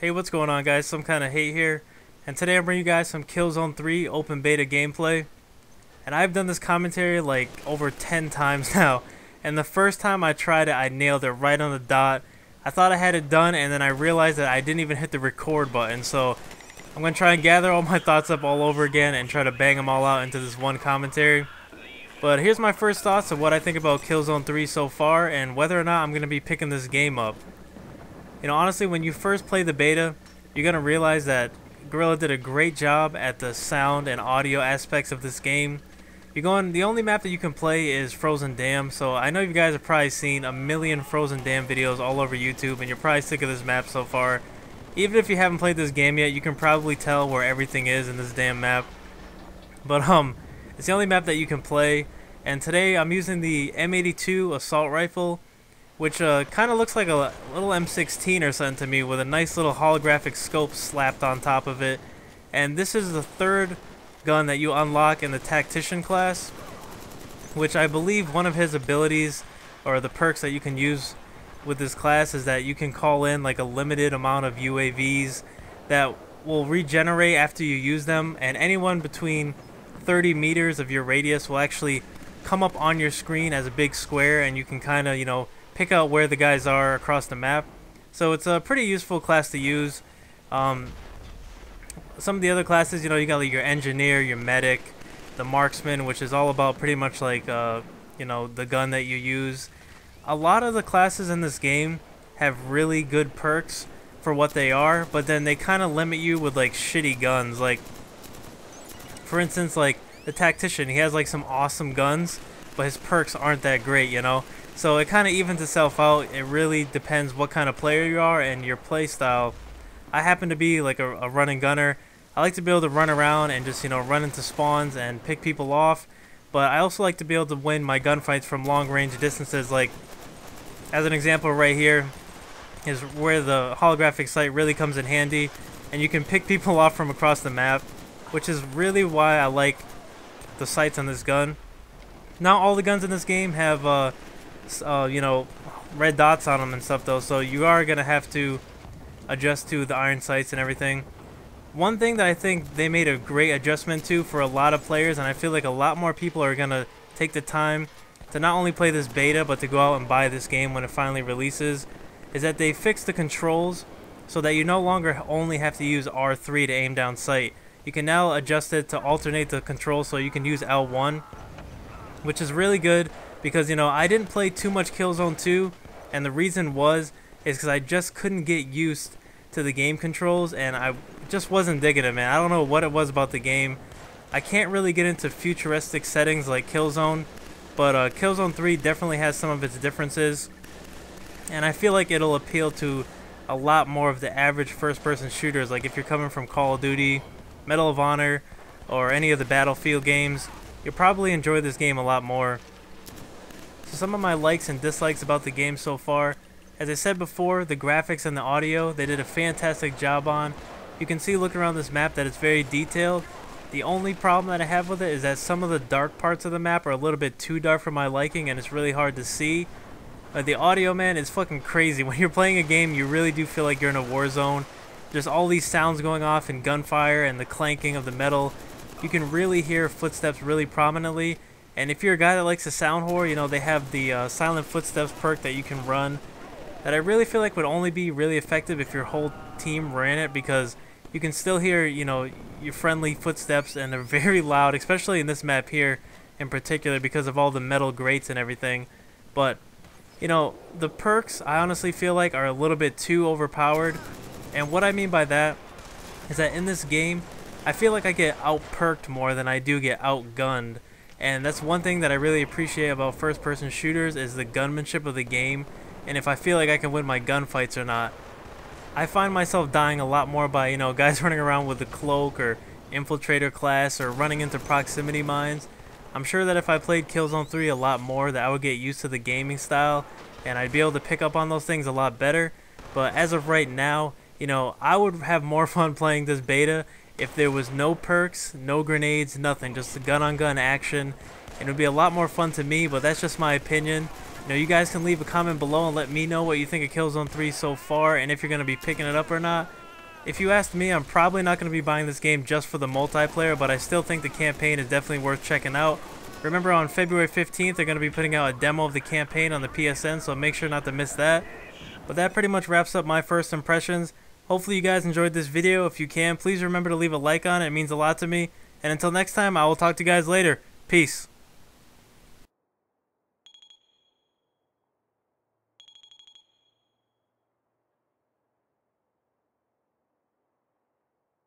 Hey, what's going on, guys? Some kind of hate here, and today I'm bringing you guys some Killzone 3 open beta gameplay. And I've done this commentary like over 10 times now, and the first time I tried it, I nailed it right on the dot. I thought I had it done, and then I realized that I didn't even hit the record button, so I'm going to try and gather all my thoughts up all over again and try to bang them all out into this one commentary. But here's my first thoughts of what I think about Killzone 3 so far, and whether or not I'm going to be picking this game up. You know, honestly, when you first play the beta, you're going to realize that Guerrilla did a great job at the sound and audio aspects of this game. The only map that you can play is Frozen Dam, so I know you guys have probably seen a million Frozen Dam videos all over YouTube, and you're probably sick of this map so far. Even if you haven't played this game yet, you can probably tell where everything is in this damn map. But it's the only map that you can play, and today I'm using the M82 assault rifle, which kind of looks like a little M16 or something to me, with a nice little holographic scope slapped on top of it. And this is the third gun that you unlock in the Tactician class, which I believe one of his abilities, or the perks that you can use with this class, is that you can call in like a limited amount of UAVs that will regenerate after you use them, and anyone between 30 meters of your radius will actually come up on your screen as a big square, and you can kind of, you know, pick out where the guys are across the map. So it's a pretty useful class to use. Some of the other classes, you know, you got like your engineer, your medic, the marksman, which is all about pretty much like you know, the gun that you use. A lot of the classes in this game have really good perks for what they are, but then they kind of limit you with like shitty guns. Like, for instance, like the Tactician, he has like some awesome guns, but his perks aren't that great, you know. So it kind of evens itself out. It really depends what kind of player you are and your play style. I happen to be like a running gunner. I like to be able to run around and just, you know, run into spawns and pick people off. But I also like to be able to win my gunfights from long range distances. Like, as an example right here is where the holographic sight really comes in handy. And you can pick people off from across the map, which is really why I like the sights on this gun. Not all the guns in this game have you know, red dots on them and stuff though, so you are gonna have to adjust to the iron sights and everything. One thing that I think they made a great adjustment to for a lot of players, and I feel like a lot more people are gonna take the time to not only play this beta but to go out and buy this game when it finally releases, is that they fixed the controls so that you no longer only have to use R3 to aim down sight. You can now adjust it to alternate the controls, so you can use L1, which is really good. Because, you know, I didn't play too much Killzone 2, and the reason is because I just couldn't get used to the game controls, and I just wasn't digging it, man. I don't know what it was about the game. I can't really get into futuristic settings like Killzone, but Killzone 3 definitely has some of its differences, and I feel like it'll appeal to a lot more of the average first-person shooters. Like if you're coming from Call of Duty, Medal of Honor, or any of the Battlefield games, you'll probably enjoy this game a lot more. So some of my likes and dislikes about the game so far: as I said before, the graphics and the audio, they did a fantastic job on. You can see looking around this map that it's very detailed. The only problem that I have with it is that some of the dark parts of the map are a little bit too dark for my liking, and it's really hard to see. But the audio, man, is fucking crazy. When you're playing a game, you really do feel like you're in a war zone. There's all these sounds going off and gunfire and the clanking of the metal. You can really hear footsteps really prominently. And if you're a guy that likes a sound whore, you know, they have the Silent Footsteps perk that you can run, that I really feel like would only be really effective if your whole team ran it, because you can still hear, you know, your friendly footsteps, and they're very loud, especially in this map here in particular because of all the metal grates and everything. But, you know, the perks I honestly feel like are a little bit too overpowered. And what I mean by that is that in this game, I feel like I get out-perked more than I do get outgunned. And that's one thing that I really appreciate about first-person shooters, is the gunmanship of the game, and if I feel like I can win my gunfights or not. I find myself dying a lot more by, you know, guys running around with the cloak or infiltrator class, or running into proximity mines. I'm sure that if I played Killzone 3 a lot more, that I would get used to the gaming style, and I'd be able to pick up on those things a lot better. But as of right now, you know, I would have more fun playing this beta if there was no perks, no grenades, nothing, just the gun-on-gun action. And it would be a lot more fun to me, but that's just my opinion. You know, you guys can leave a comment below and let me know what you think of Killzone 3 so far, and if you're going to be picking it up or not. If you asked me, I'm probably not going to be buying this game just for the multiplayer, but I still think the campaign is definitely worth checking out. Remember, on February 15th, they're going to be putting out a demo of the campaign on the PSN, so make sure not to miss that. But that pretty much wraps up my first impressions. Hopefully you guys enjoyed this video. If you can, please remember to leave a like on it. It means a lot to me. And until next time, I will talk to you guys later. Peace.